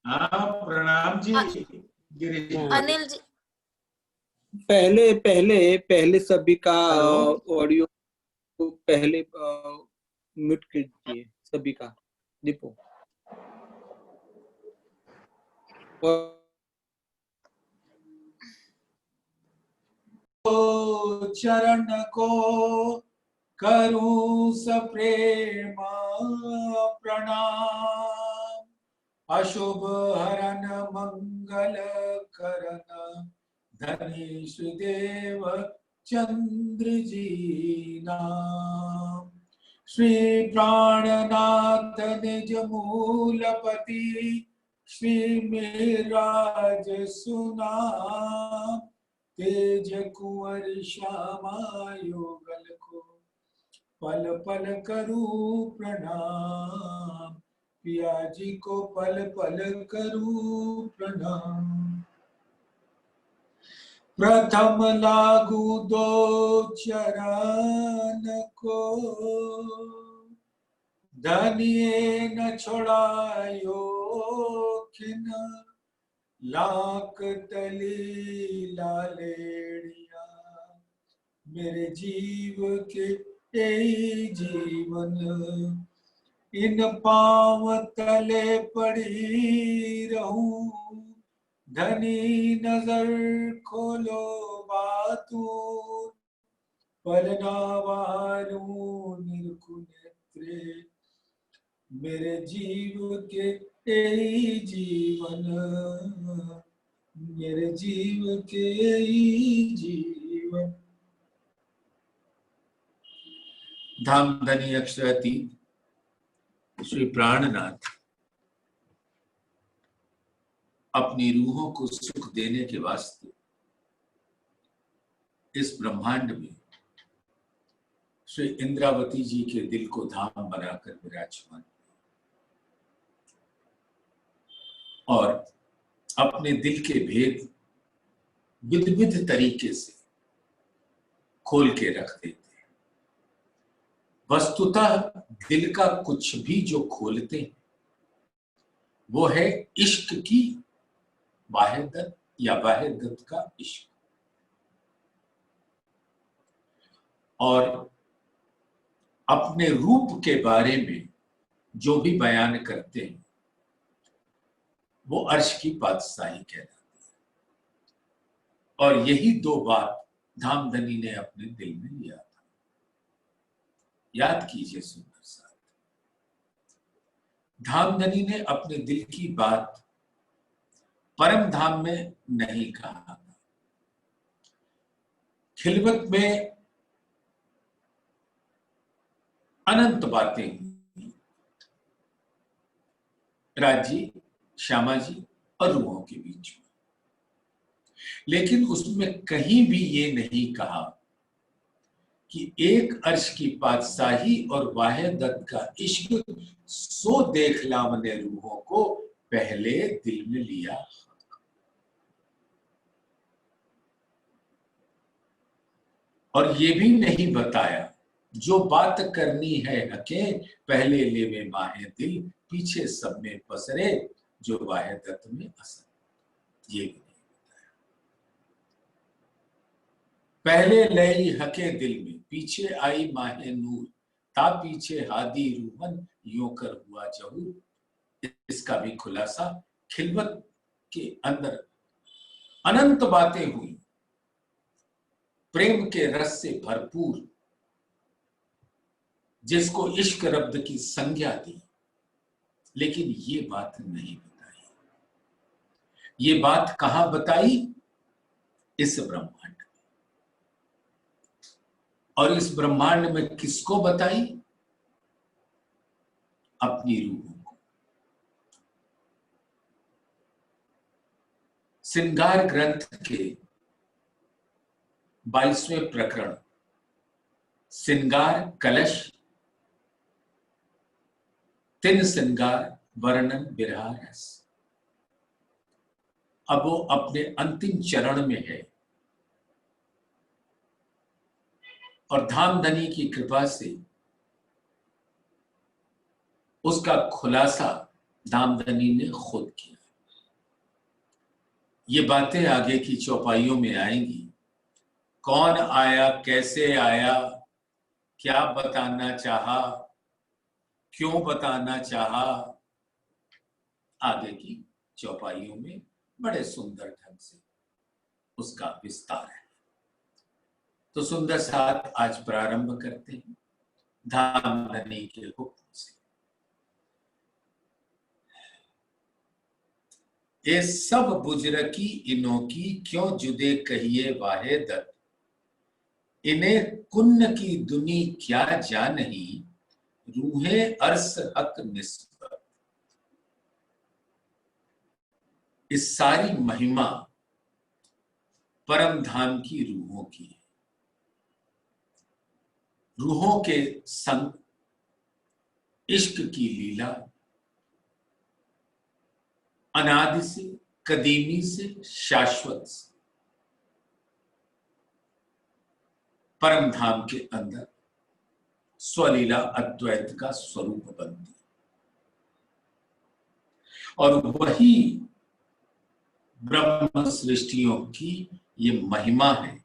हाँ प्रणाम जी अ- गिरीश हाँ। जी। अनिल जी। पहले पहले पहले सभी का हेलो। ऑडियो को पहले म्यूट कर दीजिए सभी का। दीपो और चरण को करूं सप्रेम प्रणाम। अशुभ हरन मंगल करन धनीश देव चंद्र जी नाम। श्री प्राणनाथ निज मूलपति श्री मेराज सुनाम। तेज कुंवर श्यामा योगल को पल पल करूं प्रणाम। पिया जी को पल पल करूं प्रणाम। प्रथम लागू दो चरण को धनिये न छोड़ायो खिन। लाख तली लालेड़िया मेरे जीव के यही जीवन। इन पांव तले पड़ी रहूं धनी नजर खोलो बातू। पलनावारू निरखु नेत्रे मेरे जीव के यही जीवन। मेरे जीव के यही जीवन। धामधनी अक्षरातीत श्री प्राणनाथ अपनी रूहों को सुख देने के वास्ते इस ब्रह्मांड में श्री इंद्रावती जी के दिल को धाम बनाकर विराजमान और अपने दिल के भेद विध विध तरीके से खोल के रख देते हैं। वस्तुतः दिल का कुछ भी जो खोलते हैं वो है इश्क की वाहिदत या वाहिदत का इश्क। और अपने रूप के बारे में जो भी बयान करते हैं वो अर्श की बादशाही कहलाती है। और यही दो बात धामधनी ने अपने दिल में लिया था। याद कीजिए सुंदर साथ, धामधनी ने अपने दिल की बात परम धाम में नहीं कहा था, खिलवत में अनंत बातें हुई राजी, श्यामा जी और रूहों के बीच में। लेकिन उसमें कहीं भी ये नहीं कहा कि एक अर्श की बादशाही और वाहिदत का इश्क सो देख लामने रूहों को पहले दिल में लिया। और ये भी नहीं बताया जो बात करनी है हके पहले लेवे माहे दिल पीछे सब में पसरे जो वाहिदत में असर। ये भी नहीं बताया। पहले लई हके दिल में पीछे आई माहे नूर ता पीछे हादी रूहन यूं कर हुआ जहूर। इसका भी खुलासा खिलवत के अंदर अनंत बातें हुई प्रेम के रस से भरपूर, जिसको इश्क रब्द की संज्ञा दी। लेकिन ये बात नहीं बताई। ये बात कहां बताई? इस ब्रह्मांड में। और इस ब्रह्मांड में किसको बताई? अपनी रूहों को। श्रृंगार ग्रंथ के 22वें प्रकरण श्रृंगार कलश तिन श्रृंगार वर्णन विरहा रस। अब वो अपने अंतिम चरण में है और धामधनी की कृपा से उसका खुलासा धामधनी ने खुद किया। ये बातें आगे की चौपाइयों में आएंगी। कौन आया, कैसे आया, क्या बताना चाहा, क्यों बताना चाहा, आगे की चौपाइयों में बड़े सुंदर ढंग से उसका विस्तार है। तो सुंदर साथ आज प्रारंभ करते हैं धामधनी के हुक्म से। ये सब बुजरकी इनों की क्यों जुदे कहिए वाहे दत्त, इन्हें कुन्न की दुनी क्या जानही, रूहे अर्स हक निस्बत। इस सारी महिमा परम धाम की रूहों की है। रूहों के संग इश्क की लीला अनादि से, कदीमी से, शाश्वत से परम धाम के अंदर स्वलीला अद्वैत का स्वरूप बनती, और वही ब्रह्म सृष्टियों की ये महिमा है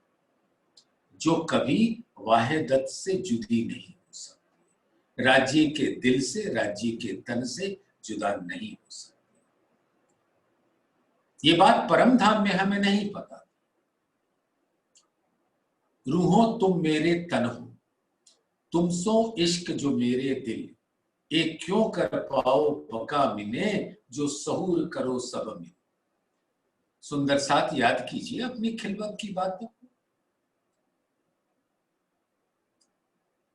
जो कभी वाहिदत से जुदी नहीं हो सकती, राज्य के दिल से, राज्य के तन से जुदा नहीं हो सकती। ये बात परम धाम में हमें नहीं पता। रूहों तुम मेरे तन हो, तुम सो इश्क जो मेरे दिल, एक क्यों कर पाओ बका मिने, जो सहूर करो सब मिले। सुंदर साथ याद कीजिए अपनी खिलवत की बातों को।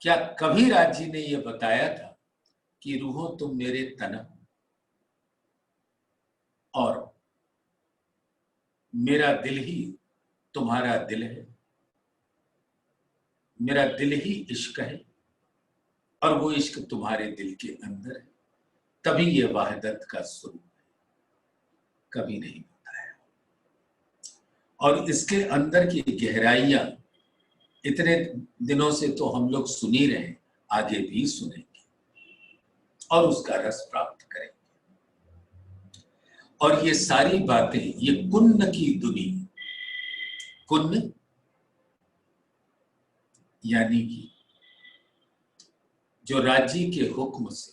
क्या कभी राज्य ने यह बताया था कि रूहों तुम मेरे तन हो और मेरा दिल ही तुम्हारा दिल है, मेरा दिल ही इश्क है और वो इश्क तुम्हारे दिल के अंदर है, तभी ये वाहिदत का स्वरूप है, कभी नहीं बताया। और इसके अंदर की गहराइयां इतने दिनों से तो हम लोग सुन ही रहे, आगे भी सुनेंगे और उसका रस प्राप्त करेंगे। और ये सारी बातें, ये कुन्न की दुनी, कुन्न यानी कि जो राज्य के हुक्म से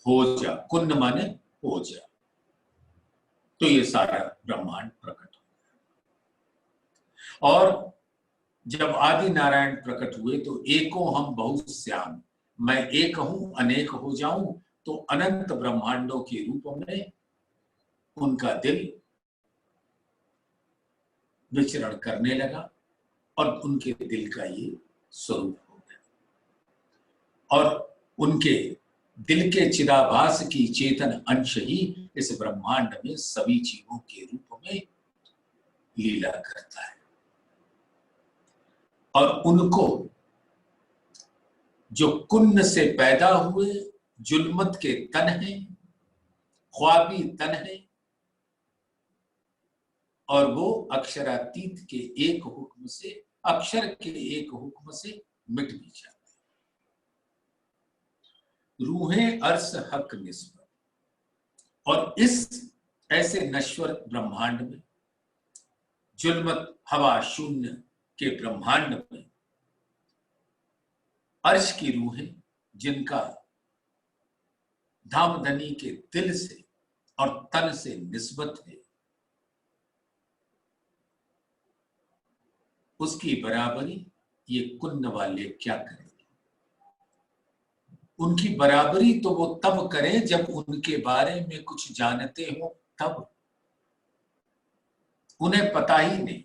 हो जा, कुन्न माने हो जा, तो ये सारा ब्रह्मांड प्रकट हो गया। और जब आदि नारायण प्रकट हुए तो एको हम बहुत श्याम, मैं एक हूं अनेक हो जाऊं, तो अनंत ब्रह्मांडों के रूप में उनका दिल विचरण करने लगा और उनके दिल का ये स्वरूप हो गया। और उनके दिल के चिदाभास की चेतन अंश ही इस ब्रह्मांड में सभी जीवों के रूप में लीला करता है। और उनको जो कुन्न से पैदा हुए, जुल्मत के तन है, ख्वाबी तन है, और वो अक्षरातीत के एक हुक्म से, अक्षर के एक हुक्म से मिट भी जाते। रूहें अर्श हक निस्बत। और इस ऐसे नश्वर ब्रह्मांड में, जुल्मत हवा शून्य के ब्रह्मांड में, अर्श की रूहें जिनका धामधनी के दिल से और तन से निस्बत है, उसकी बराबरी ये कुन्न वाले क्या करेंगे। उनकी बराबरी तो वो तब करें जब उनके बारे में कुछ जानते हो, तब। उन्हें पता ही नहीं।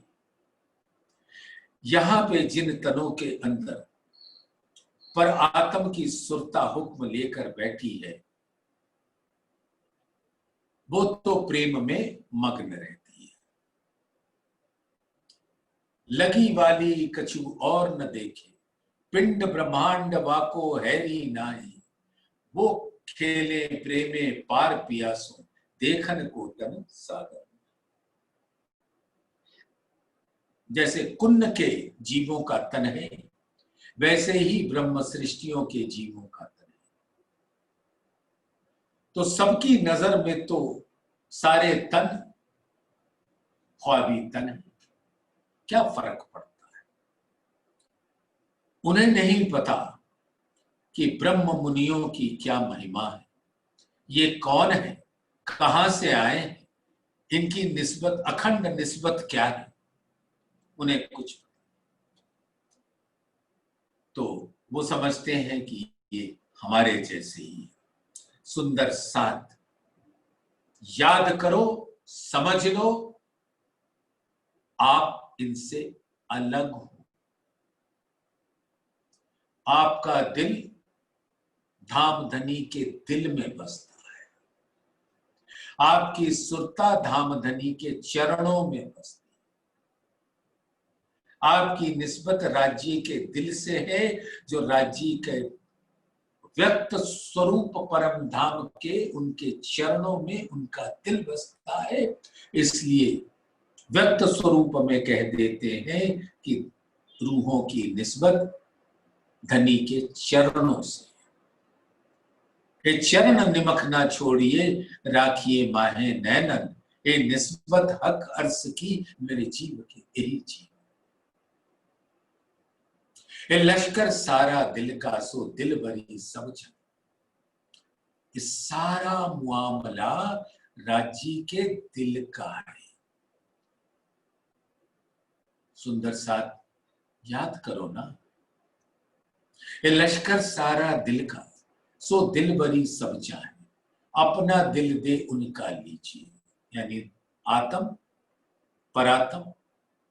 यहां पे जिन तनों के अंदर पर आत्म की सुरता हुक्म लेकर बैठी है, वो तो प्रेम में मग्न रहती है। लगी वाली कछु और न देखे, पिंड ब्रह्मांड वाको हैरी नाई, वो खेले प्रेमे पार पियासो, देखन को तन सागर। जैसे कुन्न के जीवों का तन है, वैसे ही ब्रह्म सृष्टियों के जीवों का तन है। तो सबकी नजर में तो सारे तन ख्वाबी तन है, क्या फर्क पड़ता है। उन्हें नहीं पता कि ब्रह्म मुनियों की क्या महिमा है, ये कौन है, कहां से आए हैं, इनकी निस्बत, अखंड निस्बत क्या है, उन्हें कुछ। तो वो समझते हैं कि ये हमारे जैसे ही। सुंदर साथ, याद करो, समझ लो, आप इनसे अलग हो। आपका दिल धामधनी के दिल में बसता है, आपकी सुरता धामधनी के चरणों में बसती है। आपकी निस्बत राज्य के दिल से है, जो राज्य के व्यक्त स्वरूप परम धाम के उनके चरणों में उनका दिल बसता है। इसलिए व्यक्त स्वरूप में कह देते हैं कि रूहों की निस्बत धनी के चरणों से। ये चरण निमख ना छोड़िए, राखिए माहे नैनन, ये निस्बत हक अर्स की मेरे जीव के यही जीव। ये लश्कर सारा दिल का, सो दिल भरी सब जन। इस सारा मुआमला राज्य के दिल का है। सुंदर साथ, याद करो ना, ये लश्कर सारा दिल का, सो दिल भरी सब जाने। अपना दिल दे उनका लीजिए, यानी आत्म, परात्म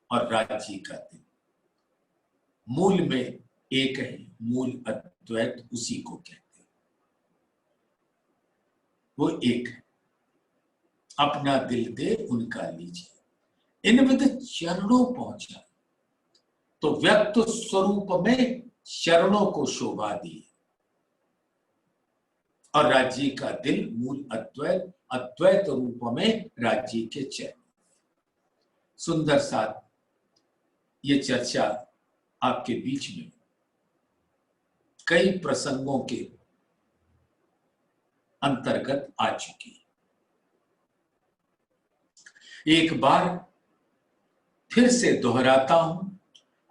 और राज्य का दिल मूल में एक है। मूल अद्वैत उसी को कहते हैं, वो एक है। अपना दिल दे उनका लीजिए, इन विद चरणों पहुंचा तो व्यक्त स्वरूप में चरणों को शोभा दी, और राज्य का दिल मूल अद्वैत, अद्वैत रूप में राज्य के चरण। सुंदर साथ, ये चर्चा आपके बीच में कई प्रसंगों के अंतर्गत आ चुकी है। एक बार फिर से दोहराता हूं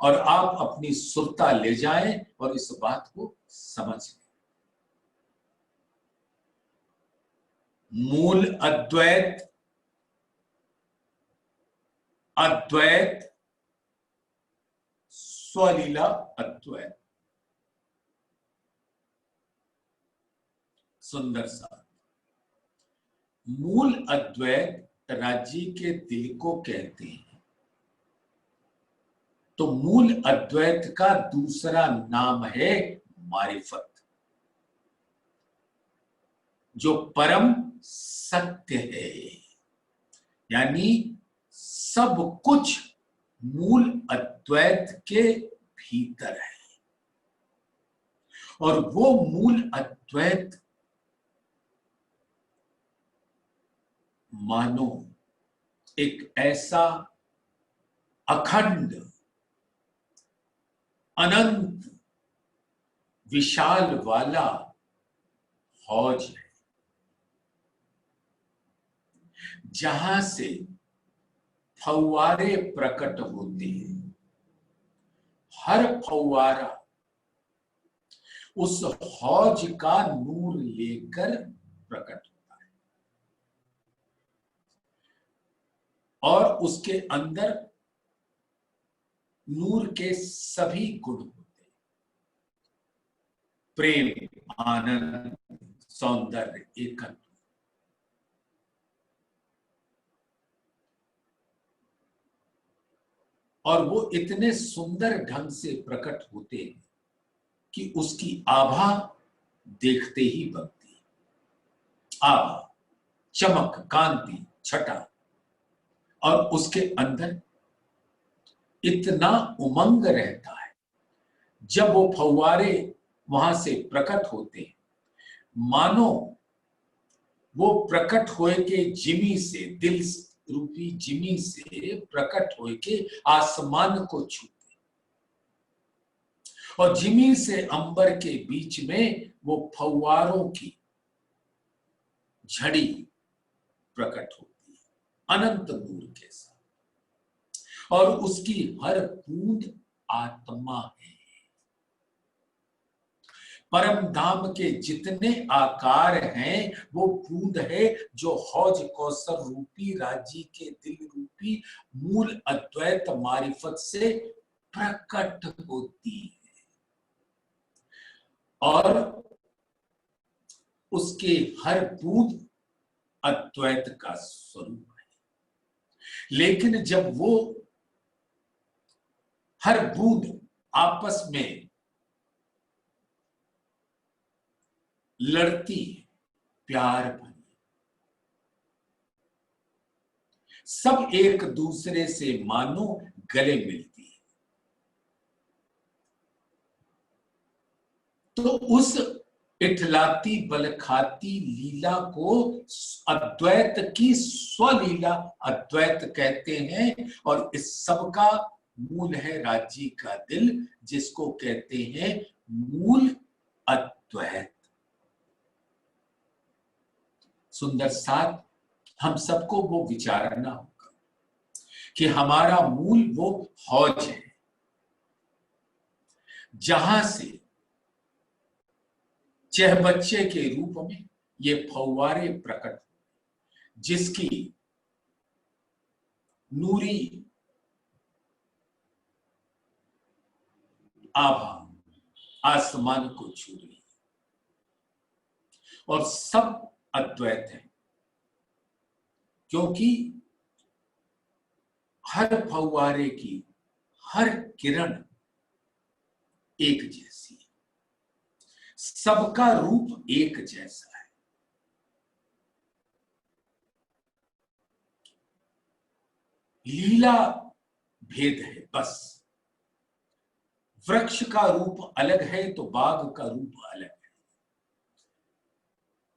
और आप अपनी सुरता ले जाएं और इस बात को समझ लें। मूल अद्वैत, अद्वैत, स्वलीला अद्वैत। सुंदर सा मूल अद्वैत राज्य के दिल को कहते हैं। तो मूल अद्वैत का दूसरा नाम है मारिफत, जो परम सत्य है, यानी सब कुछ मूल अद्वैत के भीतर है। और वो मूल अद्वैत मानो एक ऐसा अखंड, अनंत, विशाल वाला हौज है, जहां से फव्वारे प्रकट होते हैं। हर फव्वारा उस हौज का नूर लेकर प्रकट होता है, और उसके अंदर नूर के सभी गुण होते हैं। प्रेम, आनंद, सौंदर्य, एकत्व। और वो इतने सुंदर ढंग से प्रकट होते हैं कि उसकी आभा देखते ही बनती है। आभा, चमक, कांति, छटा, और उसके अंदर इतना उमंग रहता है। जब वो फव्वारे वहां से प्रकट होते हैं, मानो वो प्रकट होए के जिमी से, दिल रूपी जिमी से प्रकट होए के आसमान को छूते, और जिमी से अंबर के बीच में वो फव्वारों की झड़ी प्रकट होती है, अनंत नूर के साथ। और उसकी हर बूंद आत्मा है। परम धाम के जितने आकार हैं वो बूंद है जो हौज कौसर रूपी राजी के दिल रूपी मूल अद्वैत मारिफत से प्रकट होती है और उसके हर बूंद अद्वैत का स्वरूप है। लेकिन जब वो हर बूंद आपस में लड़ती है, प्यार भरी, सब एक दूसरे से मानो गले मिलती है, तो उस इठलाती बलखाती लीला को अद्वैत की स्वलीला अद्वैत कहते हैं। और इस सब का मूल है राजी का दिल, जिसको कहते हैं मूल अद्वैत। सुंदर साथ हम सबको वो विचारना होगा कि हमारा मूल वो हौज है जहां से चह बच्चे के रूप में ये फव्वारे प्रकट, जिसकी नूरी आभा आसमान को छू रही है और सब अद्वैत है, क्योंकि हर फव्वारे की हर किरण एक जैसी है, सबका रूप एक जैसा है। लीला भेद है बस। वृक्ष का रूप अलग है तो बाघ का रूप अलग है,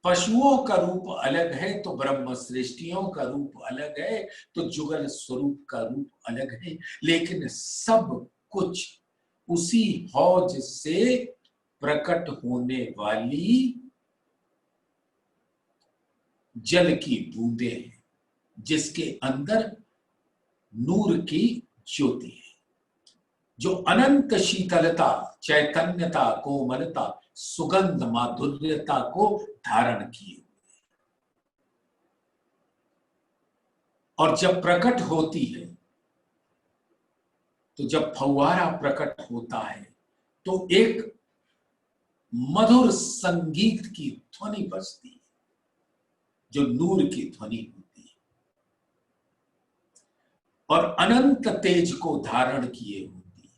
पशुओं का रूप अलग है तो ब्रह्म सृष्टियों का रूप अलग है, तो जुगल स्वरूप का रूप अलग है, लेकिन सब कुछ उसी हौज से प्रकट होने वाली जल की बूंदें हैं, जिसके अंदर नूर की ज्योति है, जो अनंत शीतलता, चैतन्यता, कोमलता, सुगंध, माधुर्यता को धारण किए हुए। और जब प्रकट होती है, तो जब फव्वारा प्रकट होता है तो एक मधुर संगीत की ध्वनि बजती है, जो नूर की ध्वनि होती है और अनंत तेज को धारण किए होती है।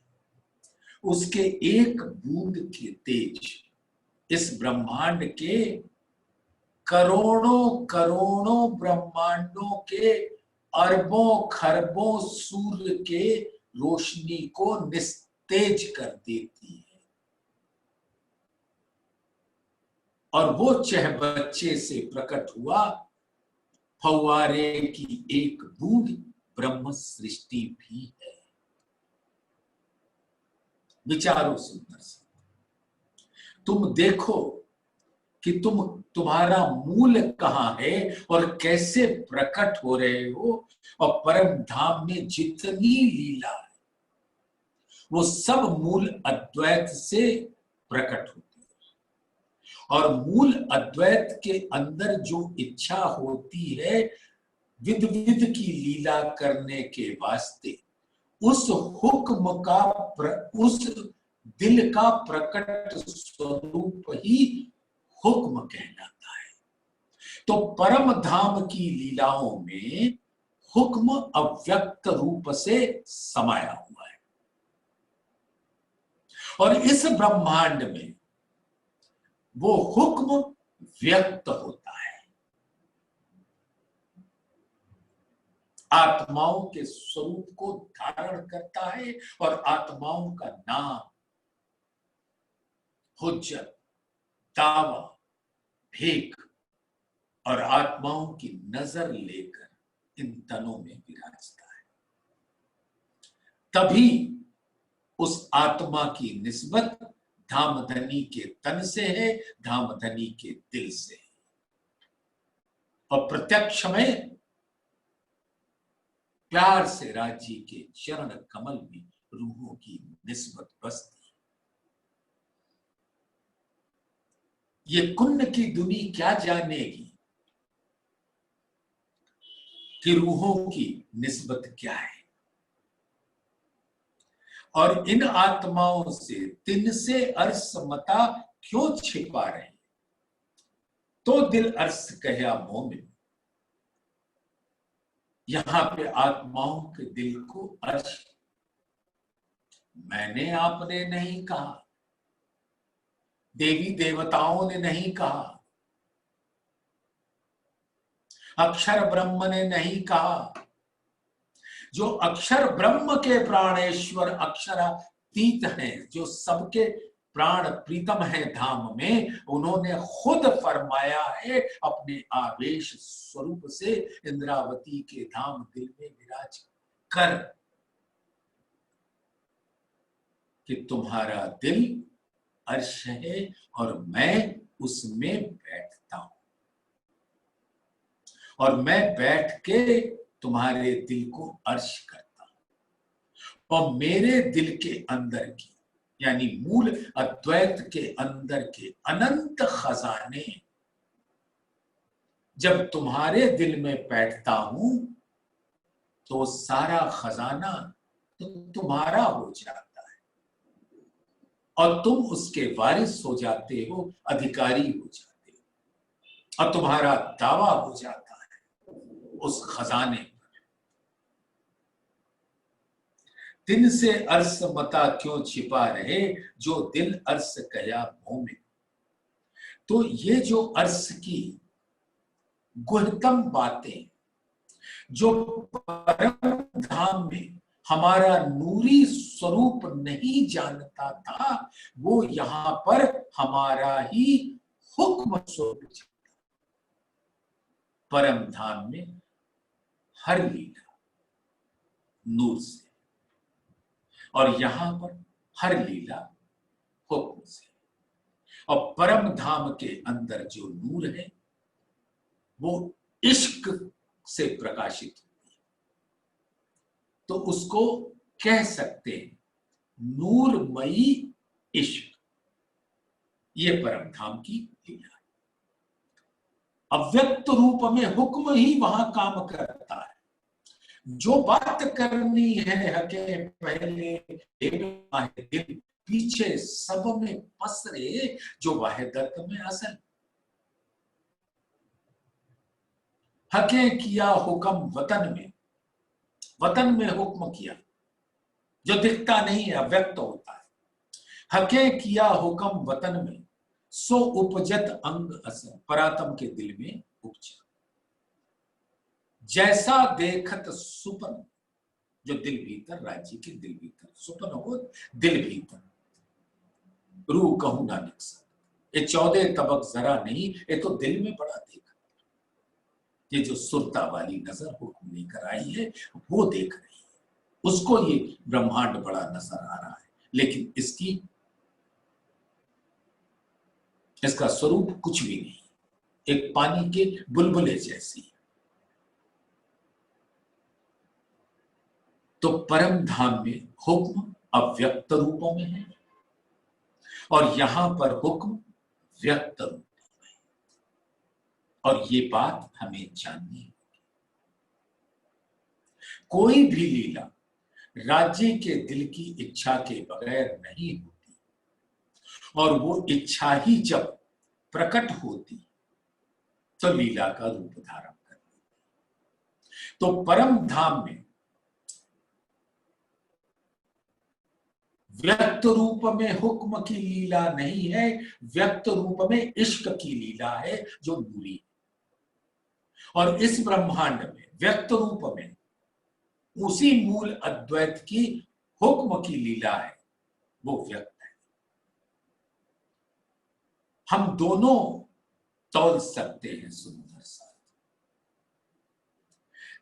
उसके एक बूंद के तेज इस ब्रह्मांड के करोड़ों करोड़ों ब्रह्मांडों के अरबों खरबों सूर्य के रोशनी को निस्तेज कर देती है। और वो चह बच्चे से प्रकट हुआ फव्वारे की एक बूंद ब्रह्म सृष्टि भी है। विचारो सुंदर से, तुम देखो कि तुम्हारा मूल कहां है और कैसे प्रकट हो रहे हो, और परम धाम में जितनी लीला है वो सब मूल अद्वैत से प्रकट होती है। और मूल अद्वैत के अंदर जो इच्छा होती है विध विध की लीला करने के वास्ते, उस हुक्म का उस दिल का प्रकट स्वरूप ही हुक्म कहलाता है। तो परम धाम की लीलाओं में हुक्म अव्यक्त रूप से समाया हुआ है, और इस ब्रह्मांड में वो हुक्म व्यक्त होता है, आत्माओं के स्वरूप को धारण करता है, और आत्माओं का नाम, हुज्जत, दावा, भेक और आत्माओं की नजर लेकर इन तनों में विराजता है। तभी उस आत्मा की निस्बत धामधनी के तन से है, धामधनी के दिल से है। और प्रत्यक्ष में प्यार से राज्य के चरण कमल में रूहों की निस्बत बसती। ये कुन्न की दुनी क्या जानेगी कि रूहों की निस्बत क्या है। और इन आत्माओं से तिन से अर्श मता क्यों छिपा रहे, तो दिल अर्श कहा मोमिन। यहां पे आत्माओं के दिल को अर्श, मैंने आपने नहीं कहा, देवी देवताओं ने नहीं कहा, अक्षर ब्रह्म ने नहीं कहा। जो अक्षर ब्रह्म के प्राणेश्वर अक्षरातीत हैं, जो सबके प्राण प्रीतम है धाम में, उन्होंने खुद फरमाया है अपने आवेश स्वरूप से इंद्रावती के धाम दिल में विराज कर कि तुम्हारा दिल अर्श है और मैं उसमें बैठता हूं, और मैं बैठ के तुम्हारे दिल को अर्श करता हूं। और मेरे दिल के अंदर की, यानी मूल अद्वैत के अंदर के अनंत खजाने जब तुम्हारे दिल में बैठता हूं तो सारा खजाना तो तुम्हारा हो जाता है और तुम उसके वारिस हो जाते हो, अधिकारी हो जाते हो, और तुम्हारा दावा हो जाता है उस खजाने पर। दिन से अर्श मता क्यों छिपा रहे, जो दिल अर्श कया मोमिन। तो ये जो अर्श की गुहतम बातें जो परम धाम में हमारा नूरी स्वरूप नहीं जानता था, वो यहां पर हमारा ही हुक्म स्वरूप। परम धाम में हर लीला नूर से, और यहां पर हर लीला हुक्म से। और परम धाम के अंदर जो नूर है वो इश्क से प्रकाशित होती है, तो उसको कह सकते हैं नूरमयी इश्क। ये परम धाम की लीला है। अव्यक्त रूप में हुक्म ही वहां काम करता है। जो बात करनी है हके पहले दिल, पीछे सब में पसरे जो वाहिदत में असल। हके किया हुक्म वतन में, वतन में हुक्म किया जो दिखता नहीं है, अव्यक्त होता है। हके किया हुक्म वतन में, सो उपजत अंग असर, परातम के दिल में उपजा। जैसा देखत सुपन, जो दिल भीतर, राज्य के दिल भीतर सुपन हो, दिल भीतर रूह कहूं ना निकसा। ये 14 तबक जरा नहीं, ये तो दिल में बड़ा देखा। ये जो सुरता वाली नजर हुक्म लेकर आई है वो देख रही है, उसको ये ब्रह्मांड बड़ा नजर आ रहा है, लेकिन इसका स्वरूप कुछ भी नहीं, एक पानी के बुलबुले जैसी है। तो परम धाम में हुक्म अव्यक्त रूपों में है और यहां पर हुक्म व्यक्त रूप में है, और ये बात हमें जाननी है। कोई भी लीला राज्य के दिल की इच्छा के बगैर नहीं होती, और वो इच्छा ही जब प्रकट होती तो लीला का रूप धारण करती। तो परम धाम में व्यक्त रूप में हुक्म की लीला नहीं है, व्यक्त रूप में इश्क की लीला है जो नूरी है। और इस ब्रह्मांड में व्यक्त रूप में उसी मूल अद्वैत की हुक्म की लीला है, वो व्यक्त है। हम दोनों तौल सकते हैं सुंदर साथ।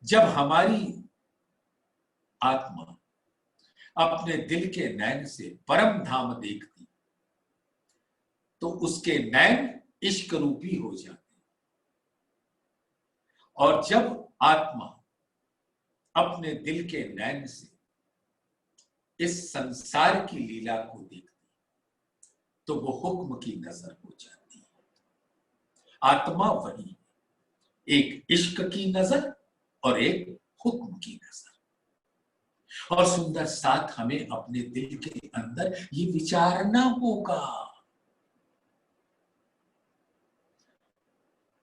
जब हमारी आत्मा अपने दिल के नैन से परम धाम देखती तो उसके नैन इश्क रूपी हो जाते, और जब आत्मा अपने दिल के नैन से इस संसार की लीला को देखती तो वो हुक्म की नजर हो जाती है। आत्मा वही, एक इश्क की नजर और एक हुक्म की नजर। और सुंदर साथ हमें अपने दिल के अंदर ये विचारना होगा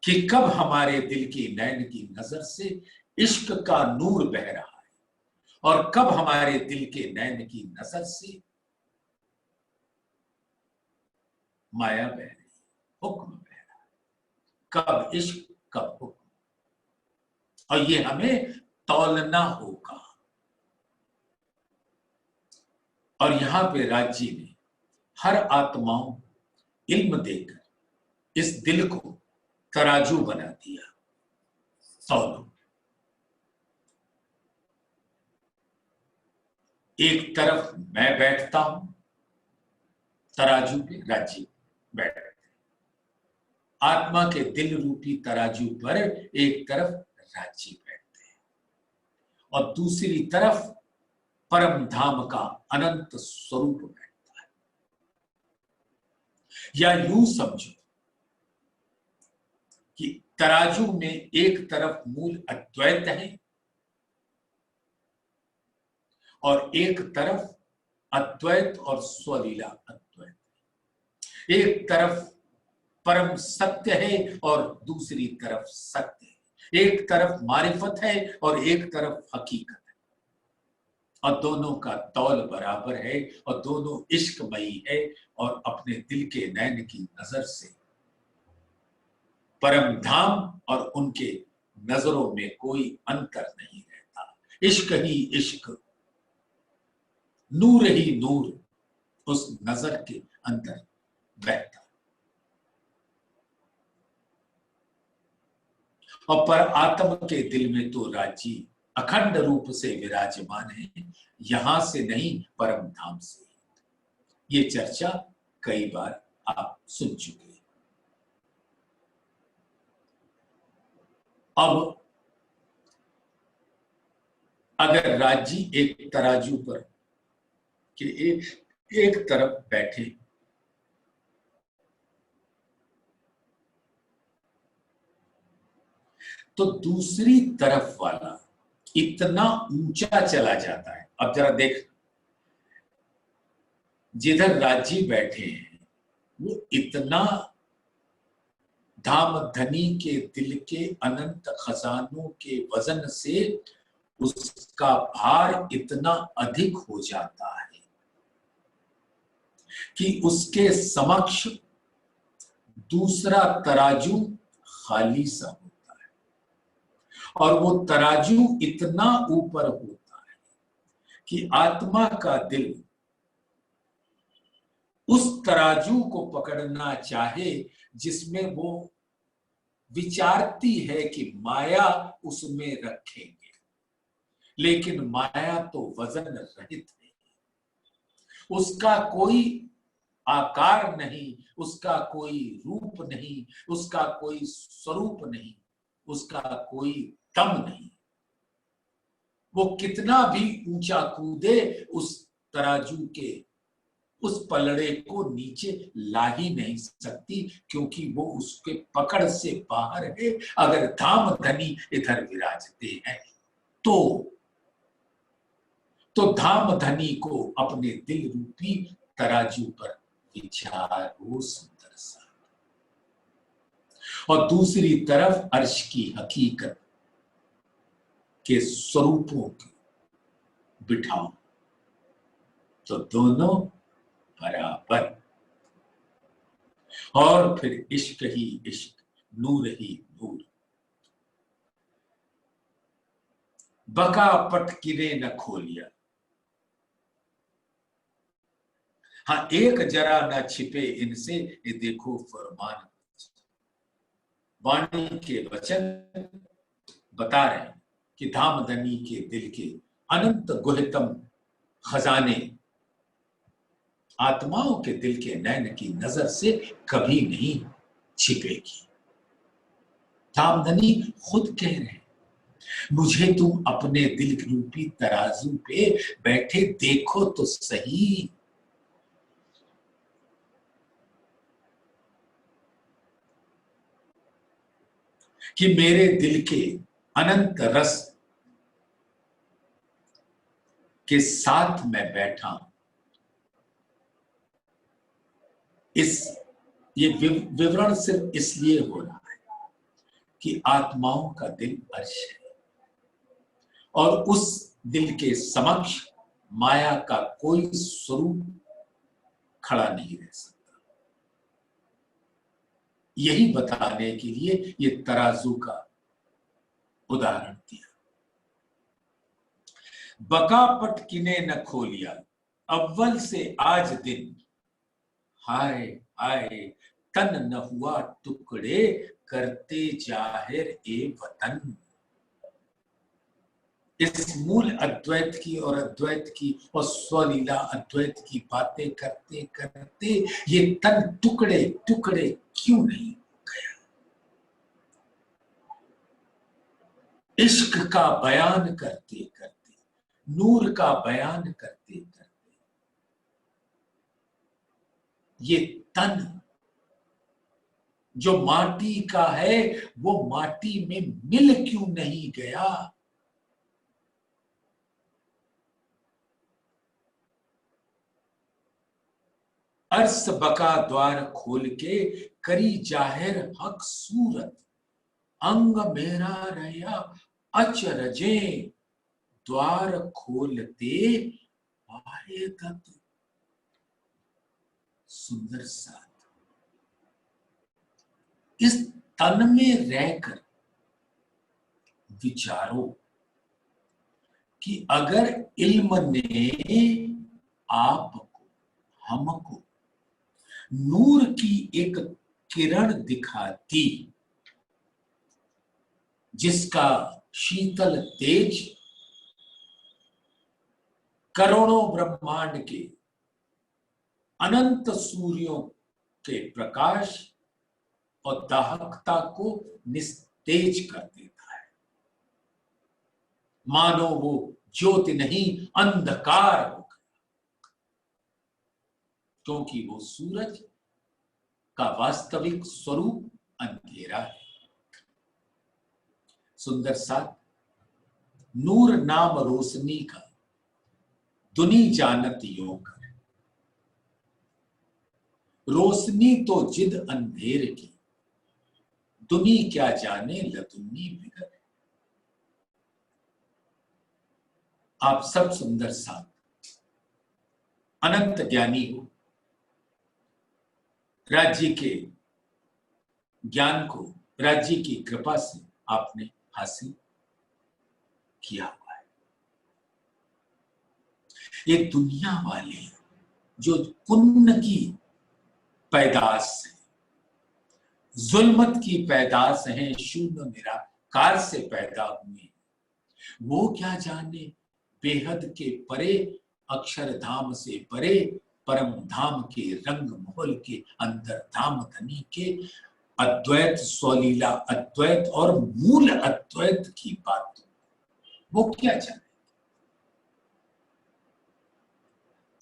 कि कब हमारे दिल की नैन की नजर से इश्क का नूर बह रहा है और कब हमारे दिल के नैन की नजर से माया बह रही, हुक्म बह रहा है। कब इश्क कब हुक्म, और ये हमें तौलना होगा। और यहां पे राज्य ने हर आत्माओं को इल्म देकर इस दिल को तराजू बना दिया। तौलो, एक तरफ मैं बैठता हूं तराजू पे, राज्य बैठते हैं। आत्मा के दिल रूपी तराजू पर एक तरफ राज्य बैठते हैं और दूसरी तरफ परम धाम का अनंत स्वरूप बैठता है। या यूं समझो कि तराजू में एक तरफ मूल अद्वैत है और एक तरफ अद्वैत और स्वलीला अद्वैत। एक तरफ परम सत्य है और दूसरी तरफ सत्य है। एक तरफ मारिफत है और एक तरफ हकीकत है, और दोनों का तौल बराबर है और दोनों इश्कमयी है। और अपने दिल के नैन की नजर से परम धाम और उनके नजरों में कोई अंतर नहीं रहता। इश्क ही इश्क, नूर ही नूर उस नजर के अंदर बहता। और पर आत्म के दिल में तो राज्य अखंड रूप से विराजमान है, यहां से नहीं परम धाम से। ये चर्चा कई बार आप सुन चुके हैं। अब अगर राज्य एक तराजू पर के एक तरफ बैठे तो दूसरी तरफ वाला इतना ऊंचा चला जाता है। अब जरा देख, जिधर राज्य बैठे हैं वो इतना धाम धनी के दिल के अनंत खजानों के वजन से उसका भार इतना अधिक हो जाता है कि उसके समक्ष दूसरा तराजू खाली सा होता है। और वो तराजू इतना ऊपर होता है कि आत्मा का दिल उस तराजू को पकड़ना चाहे जिसमें वो विचारती है कि माया उसमें रखेंगे, लेकिन माया तो वजन रहित है। उसका कोई आकार नहीं, उसका कोई रूप नहीं, उसका कोई स्वरूप नहीं, उसका कोई दम नहीं। वो कितना भी ऊंचा कूदे उस तराजू के उस पलड़े को नीचे ला ही नहीं सकती, क्योंकि वो उसके पकड़ से बाहर है। अगर धाम धनी इधर विराजते हैं तो धाम धनी को अपने दिल रूपी तराजू पर विचारो सुंदर सा, और दूसरी तरफ अर्श की हकीकत के स्वरूपों को बिठाओ तो दोनों बराबर। और फिर इश्क ही इश्क, नूर ही नूर। बका पटकिरे न खोलिया, हाँ एक जरा न छिपे इनसे, ये देखो फरमान। वाणी के वचन बता रहे हैं कि धामधनी के दिल के अनंत गुहतम खजाने आत्माओं के दिल के नैन की नजर से कभी नहीं छिपेगी। धामधनी खुद कह रहे हैं मुझे तुम अपने दिल रूपी तराजू पे बैठे देखो तो सही। कि मेरे दिल के अनंत रस के साथ मैं बैठा हूं। ये विवरण सिर्फ इसलिए हो रहा है कि आत्माओं का दिल अर्श है और उस दिल के समक्ष माया का कोई स्वरूप खड़ा नहीं रह सकता। यही बताने के लिए ये तराजू का उदाहरण दिया। बका पटकिने न खोलिया अव्वल से आज दिन, हाय हाय तन न हुआ टुकड़े करते जाहिर ए वतन। इस मूल अद्वैत की और अद्वैत की और स्वलीला अद्वैत की बातें करते करते ये तन टुकड़े टुकड़े क्यों नहीं हो गया। इश्क का बयान करते करते, नूर का बयान करते करते ये तन जो माटी का है वो माटी में मिल क्यों नहीं गया। अर्श बका द्वार खोल के करी जाहिर हक सूरत, अंग मेरा रया अचरजे द्वार खोलते आए तत्। सुंदर साथ इस तन में रहकर विचारो कि अगर इल्म ने आपको हमको नूर की एक किरण दिखाती जिसका शीतल तेज करोड़ों ब्रह्मांड के अनंत सूर्यों के प्रकाश और दाहकता को निस्तेज कर देता है, मानो वो ज्योति नहीं अंधकार हो गया, क्योंकि वो सूरज का वास्तविक स्वरूप अंधेरा है। सुंदर साथ नूर नाम रोशनी का दुनी जानत योग, रोशनी तो जिद अंधेर की दुनी क्या जाने लदुन्नी बिगर। आप सब सुंदर साथ अनंत ज्ञानी हो, राज्य के ज्ञान को राज्य की कृपा से आपने हासिल किया हुआ है। ये दुनिया वाले जो पुण्य की पैदाश है, जुल्मत की पैदाश है, शून्य निराकार से पैदा हुए, वो क्या जाने बेहद के परे अक्षरधाम से परे परम धाम के रंग महल के अंदर धाम धनी के अद्वैत स्वलीला अद्वैत और मूल अद्वैत की बात वो क्या जाने।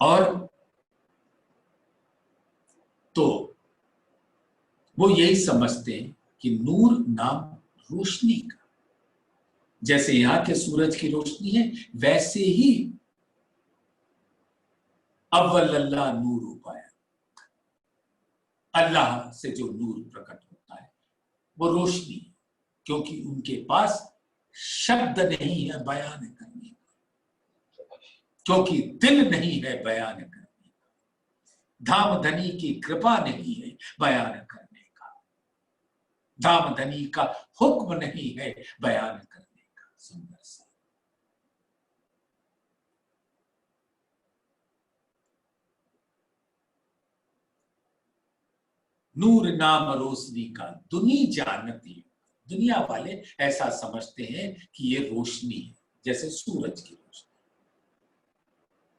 और तो वो यही समझते हैं कि नूर नाम रोशनी का, जैसे यहां के सूरज की रोशनी है वैसे ही अव्वल अल्लाह नूर उपाया, अल्लाह से जो नूर प्रकट होता है वो रोशनी, क्योंकि उनके पास शब्द नहीं है बयान करने का, क्योंकि दिल नहीं है बयान करने का, धाम धनी की कृपा नहीं है बयान करने का, धाम धनी का हुक्म नहीं है बयान करने का। सुंदर सा नूर नाम रोशनी का दुनी जानती, दुनिया वाले ऐसा समझते हैं कि ये रोशनी है, जैसे सूरज की रोशनी,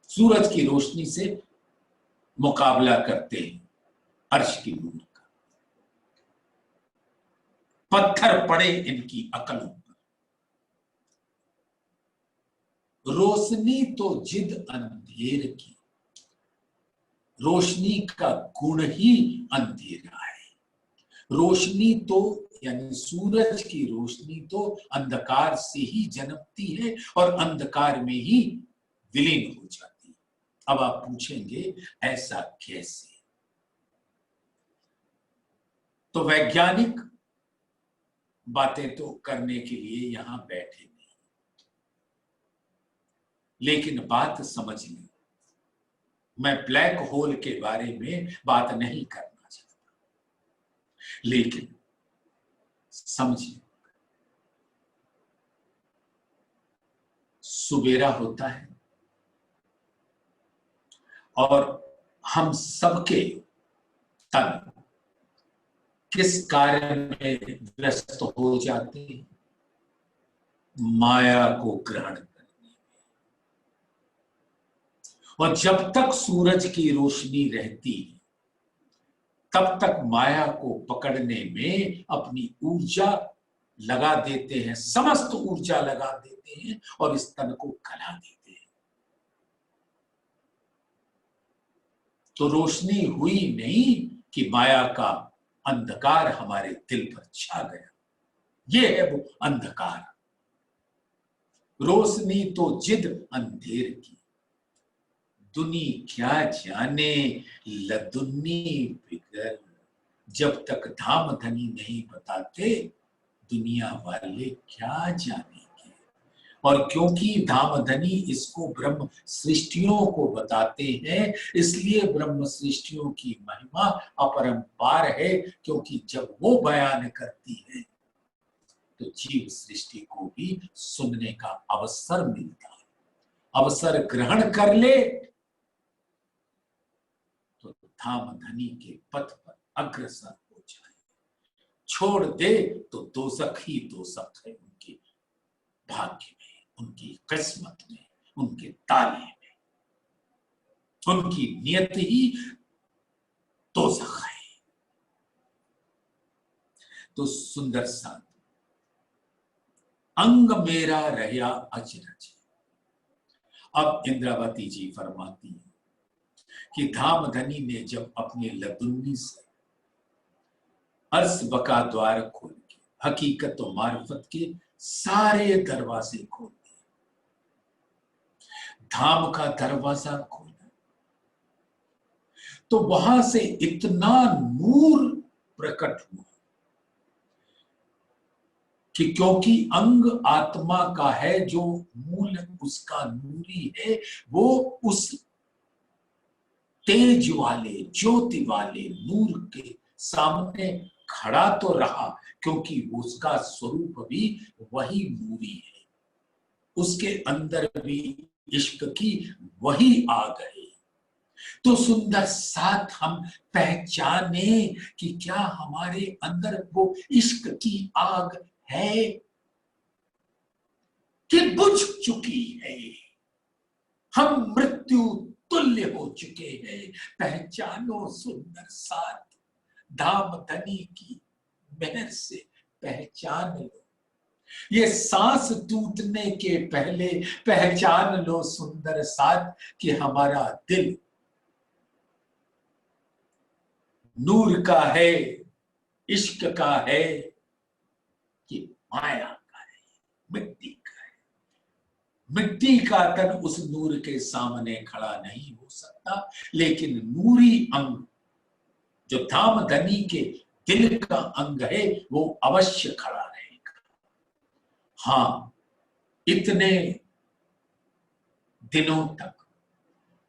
सूरज की रोशनी से मुकाबला करते हैं अर्श की नूर का। पत्थर पड़े इनकी अकलों पर, रोशनी तो जिद अंधेर की, रोशनी का गुण ही अंधेरा है। रोशनी तो यानी सूरज की रोशनी तो अंधकार से ही जन्मती है और अंधकार में ही विलीन हो जाती है। अब आप पूछेंगे ऐसा कैसे? तो वैज्ञानिक बातें तो करने के लिए यहां बैठे नहीं, लेकिन बात समझ लें। मैं ब्लैक होल के बारे में बात नहीं करना चाहता, लेकिन समझिए, सुबेरा होता है और हम सबके तन किस कार्य में व्यस्त हो जाते हैं? माया को ग्रहण करने में। और जब तक सूरज की रोशनी रहती है, तब तक माया को पकड़ने में अपनी ऊर्जा लगा देते हैं, समस्त ऊर्जा लगा देते हैं और इस तन को गला देते हैं। तो रोशनी हुई नहीं कि माया का अंधकार हमारे दिल पर छा गया, ये है वो अंधकार। रोशनी तो जिद अंधेर की, दुनी क्या जाने लदुन्नी बिगर। जब तक धाम धनी नहीं बताते, दुनिया वाले क्या जानेंगे। और क्योंकि धाम धनी इसको ब्रह्म सृष्टियों को बताते हैं, इसलिए ब्रह्म सृष्टियों की महिमा अपरंपार है। क्योंकि जब वो बयान करती है तो जीव सृष्टि को भी सुनने का अवसर मिलता है। अवसर ग्रहण कर ले तो धाम धनी के पथ पर अग्रसर हो जाए, छोड़ दे तो दोजख ही दोजख है उनके भाग्य में, उनकी किस्मत में, उनके ताले में। उनकी नियत ही दोजख है। तो सुंदर सा अंग मेरा रहा अचरज। अब इंद्रावती जी फरमाती है कि धाम धनी ने जब अपने लदुन्नी से अर्श बका द्वार खोल के हकीकत और मार्फत के सारे दरवाजे खोल दिए, धाम का दरवाजा खोला, तो वहां से इतना नूर प्रकट हुआ कि क्योंकि अंग आत्मा का है, जो मूल उसका नूरी है, वो उस तेज वाले ज्योति वाले नूर के सामने खड़ा तो रहा, क्योंकि उसका स्वरूप भी वही नूरी है। उसके अंदर भी इश्क की वही आग है। तो सुंदर साथ हम पहचाने कि क्या हमारे अंदर वो इश्क की आग है कि बुझ चुकी है, हम मृत्यु तुल्य हो चुके हैं। पहचानो सुंदर साथ, धाम धनी की मेहर से पहचान लो। ये सांस टूटने के पहले पहचान लो सुंदर साथ कि हमारा दिल नूर का है, इश्क का है कि माया का है, मिट्टी का है। मिट्टी का तन उस नूर के सामने खड़ा नहीं हो सकता, लेकिन नूरी अंग जो धाम धनी के दिल का अंग है, वो अवश्य खड़ा रहेगा। हाँ, इतने दिनों तक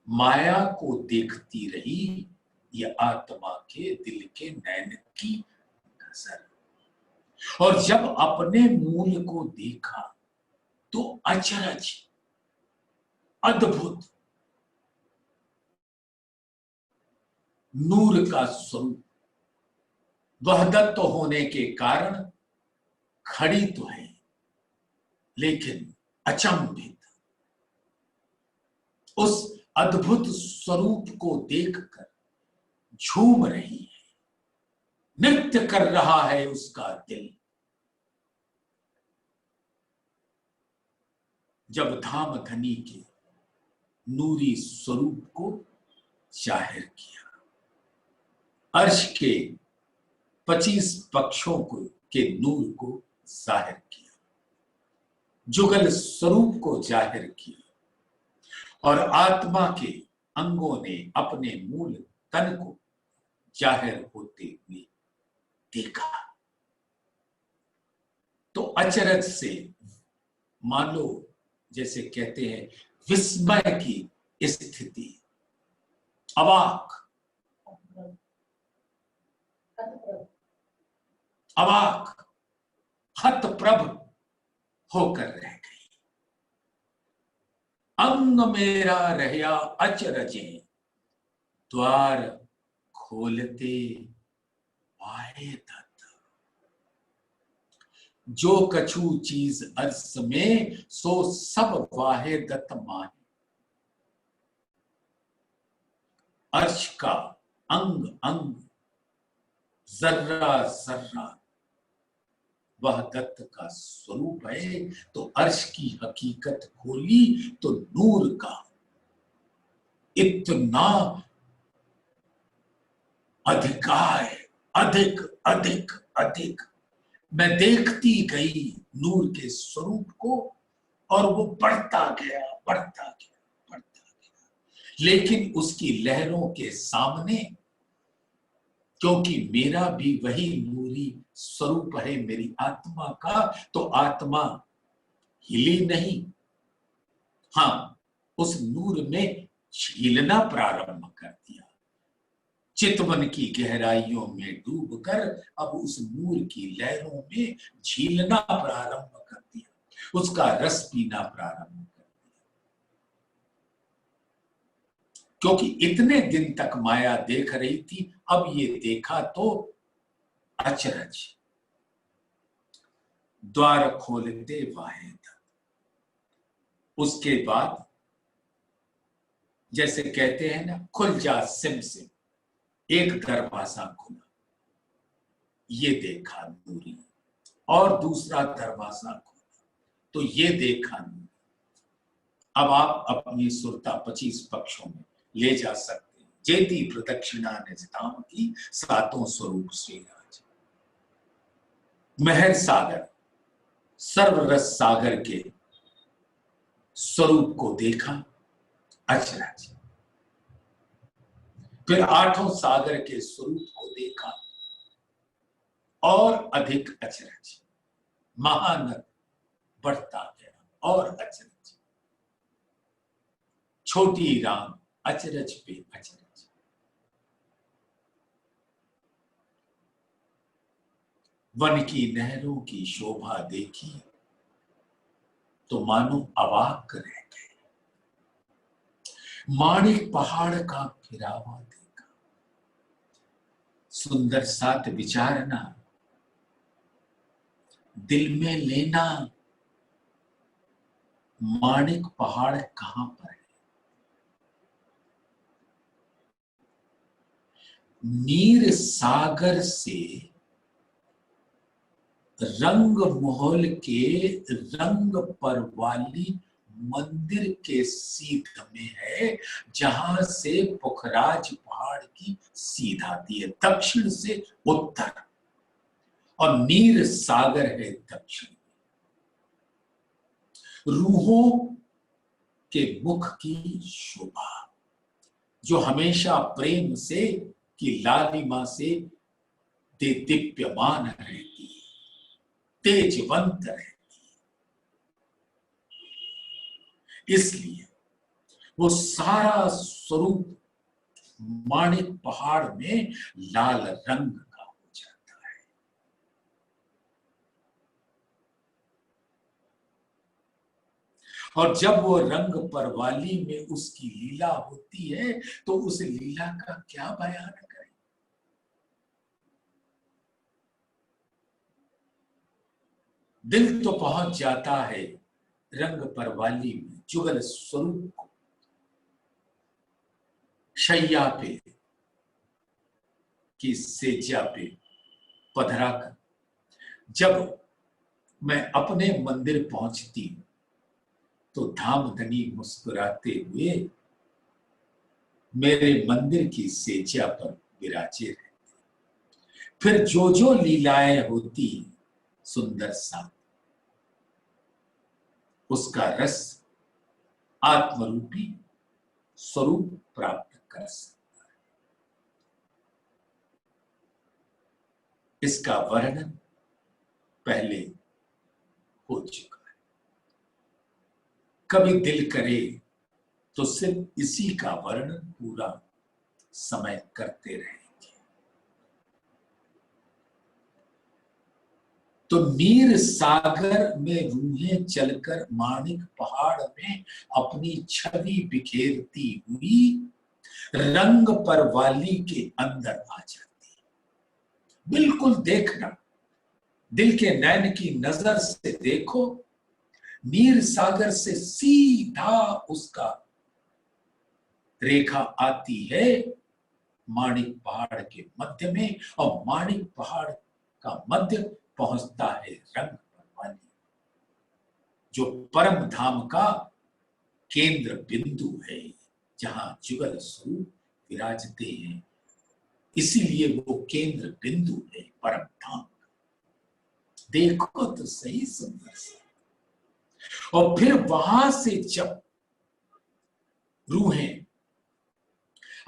माया को देखती रही ये आत्मा के दिल के नैन की नजर, और जब अपने मूल को देखा तो अचरज, अद्भुत नूर का स्वरूप वहदत होने के कारण खड़ी तो है, लेकिन अचंभित उस अद्भुत स्वरूप को देखकर झूम रही है, नृत्य कर रहा है उसका दिल। जब धाम धनी के नूरी स्वरूप को जाहिर किया, अर्श के 25 पक्षों को के नूर को जाहिर किया, जुगल स्वरूप को जाहिर किया, और आत्मा के अंगों ने अपने मूल तन को जाहिर होते हुए देखा। तो अचरज से मान लो जैसे कहते हैं विस्मय की स्थिति, अवाक अवाक हतप्रभ होकर रह गई। अंग मेरा रहया अचरजे, द्वार खोलते पाए दत्त। जो कछु चीज अर्स में, सो सब वाहे दत्त माहे। अर्श का अंग अंग, जर्रा जर्रा वह दत्त का स्वरूप है। तो अर्श की हकीकत खोली तो नूर का इतना अधिकार, अधिक अधिक अधिक। मैं देखती गई नूर के स्वरूप को, और वो बढ़ता गया बढ़ता गया बढ़ता गया। लेकिन उसकी लहरों के सामने, क्योंकि मेरा भी वही नूरी स्वरूप है मेरी आत्मा का, तो आत्मा हिली नहीं। हाँ, उस नूर में झीलना प्रारंभ कर दिया। चितवन की गहराइयों में डूबकर अब उस नूर की लहरों में झीलना प्रारंभ कर दिया, उसका रस पीना प्रारंभ कर दिया। क्योंकि इतने दिन तक माया देख रही थी, अब ये देखा तो अचरज। द्वार खोलते वाहिद, उसके बाद जैसे कहते हैं ना, खुल जा सिम सिम, एक दरवाजा खुला, ये देखा नूरी, और दूसरा दरवाजा खुला तो ये देखा नूरी। अब आप अपनी सुरता 25 पक्षों में ले जा सकते हैं। जेती प्रदक्षिणा निजताम की सातों स्वरूप श्रीराज। महर सागर, सर्वरस सागर के स्वरूप को देखा अचरज। फिर आठों सागर के स्वरूप को देखा, और अधिक अचरज। महानद बढ़ता गया और अचरज। छोटी राम अचरज पे अचरज। वन की नहरों की शोभा देखी तो मानो अवाक रह गए। माणिक पहाड़ का फिरावा देखा, सुंदर साथ विचारना, दिल में लेना, माणिक पहाड़ कहां पर है। नीर सागर से रंग महल के रंग पर वाली मंदिर के सीध में है, जहां से पुखराज पहाड़ की सीध आती है, दक्षिण से उत्तर, और नीर सागर है दक्षिण। रूहों के मुख की शोभा, जो हमेशा प्रेम से की लालिमा से दीप्यमान रहती है, तेजवंत रहती है। इसलिए वो सारा स्वरूप माणिक पहाड़ में लाल रंग का हो जाता है। और जब वो रंग परवाली में उसकी लीला होती है, तो उस लीला का क्या बयान करें। दिल तो पहुंच जाता है रंग परवाली में जुगल स्वरूप को। शैया पे की सेजा पे पधरा कर जब मैं अपने मंदिर पहुंचती, तो धामधनी मुस्कुराते हुए मेरे मंदिर की सेजा पर विराजे रहते। फिर जो जो लीलाएं होती सुंदर सा, उसका रस आत्मरूपी स्वरूप प्राप्त कर सकता है। इसका वर्णन पहले हो चुका है। कभी दिल करे तो सिर्फ इसी का वर्णन पूरा समय करते रहेंगे। तो नीर सागर में रूहें चलकर माणिक पहाड़ में अपनी छवि बिखेरती हुई रंग पर वाली के अंदर आ जाती। बिल्कुल देखना, दिल के नैन की नजर से देखो, नीर सागर से सीधा उसका रेखा आती है माणिक पहाड़ के मध्य में, और माणिक पहाड़ का मध्य पहुंचता है रंग पर वाली, जो परम धाम का केंद्र बिंदु है, जहां जुगल स्वरूप विराजते हैं। इसीलिए वो केंद्र बिंदु है परम धाम। देखो तो सही सुंदर सा। और फिर वहां से जब रूहें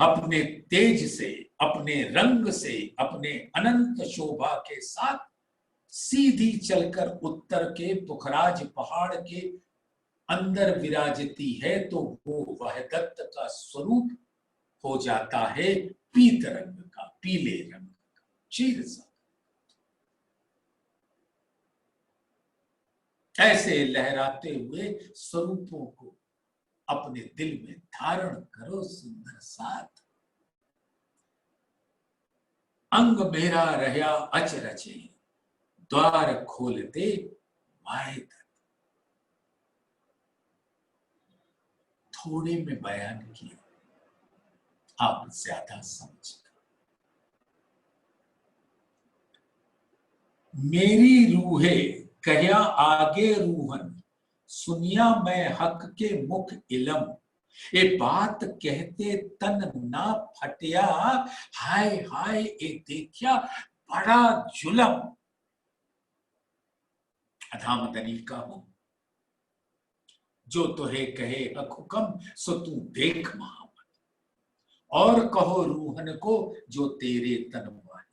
अपने तेज से, अपने रंग से, अपने अनंत शोभा के साथ सीधी चलकर उत्तर के पुखराज पहाड़ के अंदर विराजती है, तो वो वहदत्त का स्वरूप हो जाता है पीत रंग का, पीले रंग का, क्षीर सा। ऐसे लहराते हुए स्वरूपों को अपने दिल में धारण करो सुंदर साथ। अंग मेरा रहया अचरजे, द्वार खोलते वायद। थोड़े में बयान किया, आप ज्यादा समझ। मेरी रूहे कहया आगे रूहन, सुनिया मैं हक के मुख इलम। ए बात कहते तन ना फटिया, हाय हाय ए देखिया बड़ा जुलम। अधामदनी का हूं, जो तुहे कहे हक हुकम, सो तू देख महामत। और कहो रूहन को जो तेरे तन वाहे।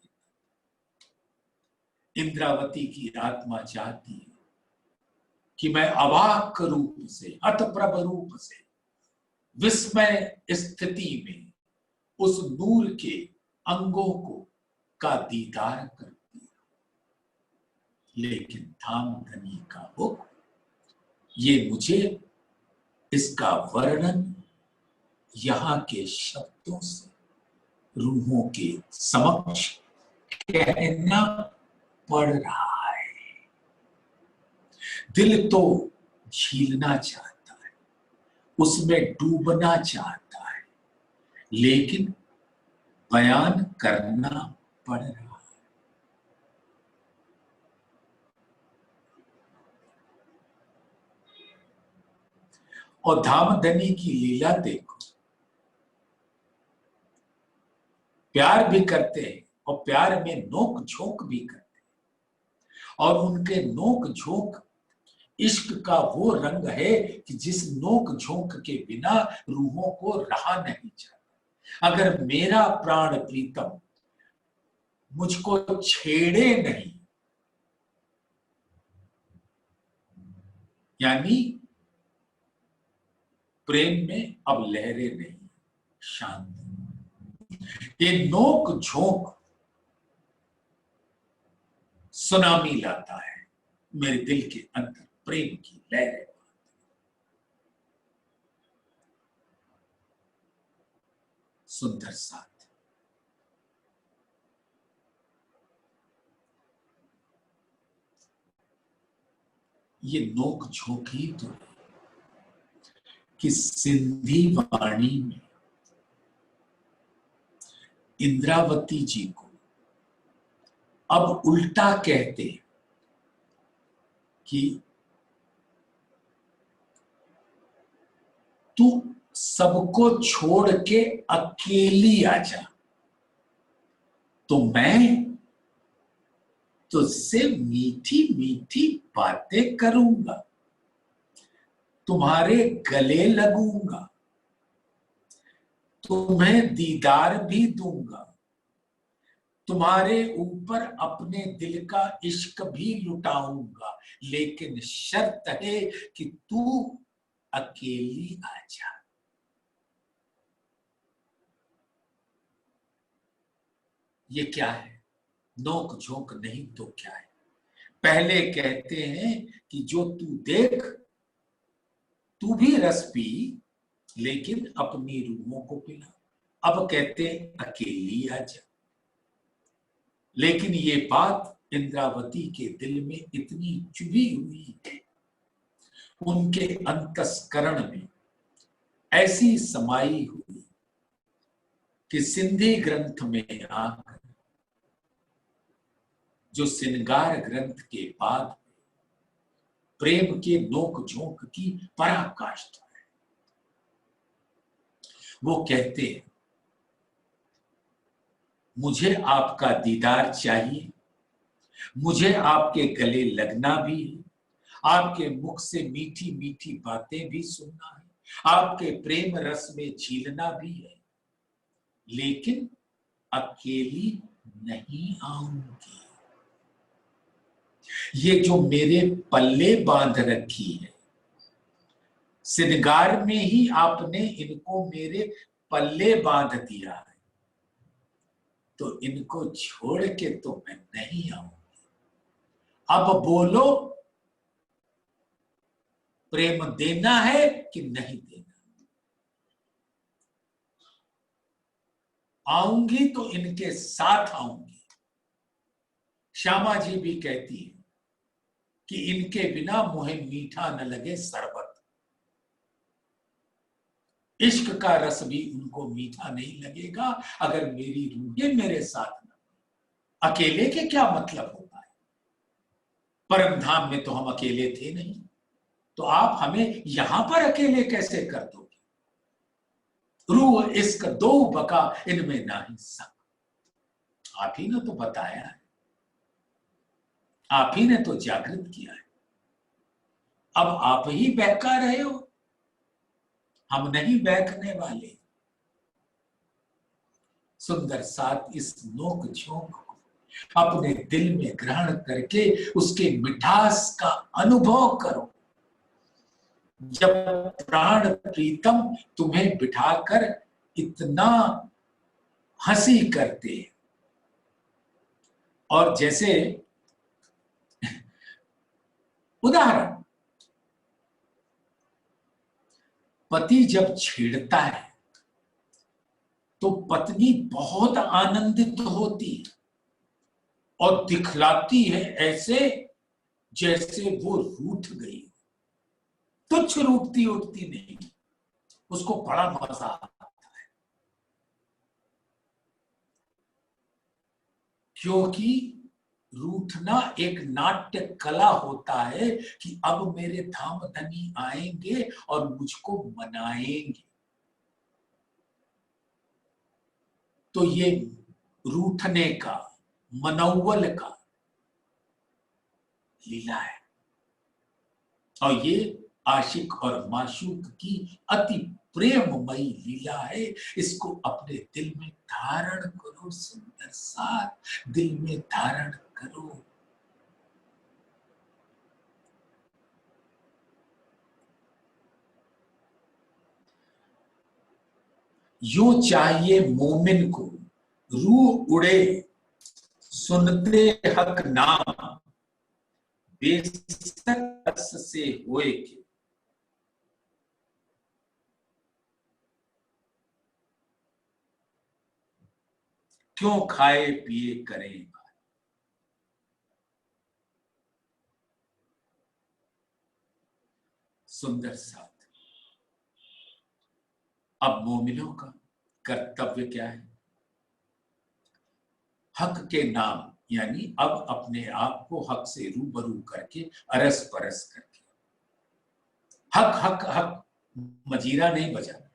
इंद्रावती की आत्मा चाहती है कि मैं अवाक रूप से, हतप्रभ रूप से, विस्मय स्थिति में उस नूर के अंगों को का दीदार करती है। लेकिन धामधनी का हुक्म, ये मुझे इसका वर्णन यहां के शब्दों से रूहों के समक्ष कहना पड़ रहा है। दिल तो झीलना चाहता है, उसमें डूबना चाहता है, लेकिन बयान करना पड़ रहा है। और धामधनी की लीला देखो, प्यार भी करते हैं और प्यार में नोक झोंक भी करते हैं। और उनके नोक झोंक इश्क का वो रंग है कि जिस नोक झोंक के बिना रूहों को रहा नहीं जाता। अगर मेरा प्राण प्रीतम मुझको छेड़े नहीं, यानी प्रेम में अब लहरें नहीं, शांति। ये नोक झोंक सुनामी लाता है मेरे दिल के अंदर, प्रेम की लहरें। सुंदर साथ, ये नोक झोंक ही तो है कि सिंधी वाणी में इंद्रावती जी को अब उल्टा कहते कि तू सबको छोड़ के अकेली आ जा, तो मैं तुझसे मीठी मीठी बातें करूंगा, तुम्हारे गले लगूंगा, तुम्हें दीदार भी दूंगा, तुम्हारे ऊपर अपने दिल का इश्क भी लुटाऊंगा, लेकिन शर्त है कि तू अकेली आ जा। ये क्या है? नोक झोंक नहीं तो क्या है? पहले कहते हैं कि जो तू देख, तू भी रस पी, लेकिन अपनी रूहों को पिला। अब कहते हैं अकेली आ जा। लेकिन ये बात इंद्रावती के दिल में इतनी चुभी हुई है, उनके अंतस्करण में ऐसी समाई हुई कि सिंधी ग्रंथ में आकर, जो श्रृंगार ग्रंथ के बाद प्रेम के नोक झोंक की पराकाष्ठा है, वो कहते हैं मुझे आपका दीदार चाहिए, मुझे आपके गले लगना भी है, आपके मुख से मीठी मीठी बातें भी सुनना है, आपके प्रेम रस में झीलना भी है, लेकिन अकेली नहीं आऊंगी। ये जो मेरे पल्ले बांध रखी है, श्रृंगार में ही आपने इनको मेरे पल्ले बांध दिया है, तो इनको छोड़ के तो मैं नहीं आऊंगी। अब बोलो, प्रेम देना है कि नहीं देना? आऊंगी तो इनके साथ आऊंगी। श्यामा जी भी कहती है कि इनके बिना मुझे मीठा न लगे शरबत। इश्क का रस भी उनको मीठा नहीं लगेगा अगर मेरी रूहें मेरे साथ न। अकेले के क्या मतलब होता है? परम धाम में तो हम अकेले थे नहीं, तो आप हमें यहां पर अकेले कैसे कर दोगे? रूह इश्क दो बका इनमें नाही सक। आप ही ने तो बताया है, आप ही ने तो जागृत किया है। अब आप ही बहका रहे हो, हम नहीं बहकने वाले। सुंदर साथ इस नोक झोंक को अपने दिल में ग्रहण करके उसके मिठास का अनुभव करो। जब प्राण प्रीतम तुम्हें बिठाकर इतना हंसी करते हैं, और जैसे उदाहरण, पति जब छेड़ता है तो पत्नी बहुत आनंदित होती है और दिखलाती है ऐसे जैसे वो रूठ गई, तुच्छ रूठती उठती नहीं, उसको बड़ा मजा आता है, क्योंकि रूठना एक नाट्य कला होता है कि अब मेरे धाम धनी आएंगे और मुझको मनाएंगे। तो ये रूठने का, मनौवल का लीला है, और ये आशिक और माशूक की अति प्रेममयी लीला है। इसको अपने दिल में धारण करो, सुंदर साथ दिल में धारण करो। यूं चाहिए मोमिन को रूह उड़े सुनते हक नाम, बेशक रस से होए के क्यों खाए पिए करें। सुंदर साथ, अब मोमिनों का कर्तव्य क्या है? हक के नाम, यानी अब अपने आप को हक से रूबरू करके, अरस परस करके, हक हक हक मजीरा नहीं बजाना।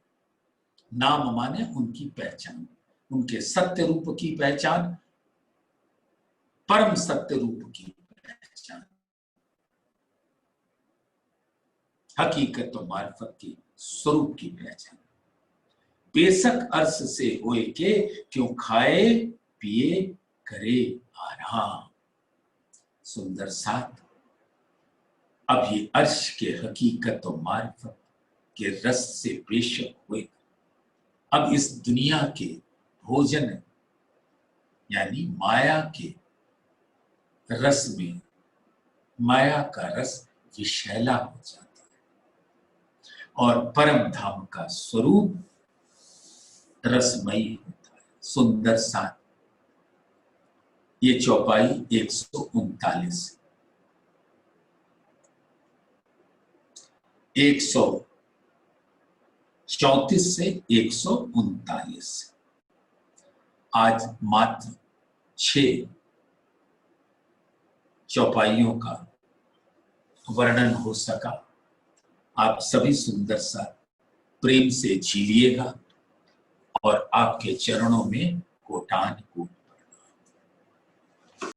नाम माने उनकी पहचान, उनके सत्य रूप की पहचान, परम सत्य रूप की पहचान, हकीकत और मार्फत की स्वरूप की पहचान। बेशक अर्श से होए के क्यों खाए पिए करे आराम। सुंदर साथ, अब ये अर्श के हकीकत और मार्फत के रस से बेशक हुए, अब इस दुनिया के भोजन यानी माया के रस में माया का रस विषैला हो जाता है और परम धाम का स्वरूप रसमयी होता है। सुंदर साथ, ये चौपाई 139 134 से 139 आज मात्र 6 चौपाइयों का वर्णन हो सका। आप सभी सुंदर सा प्रेम से झीलिएगा और आपके चरणों में कोटान कूट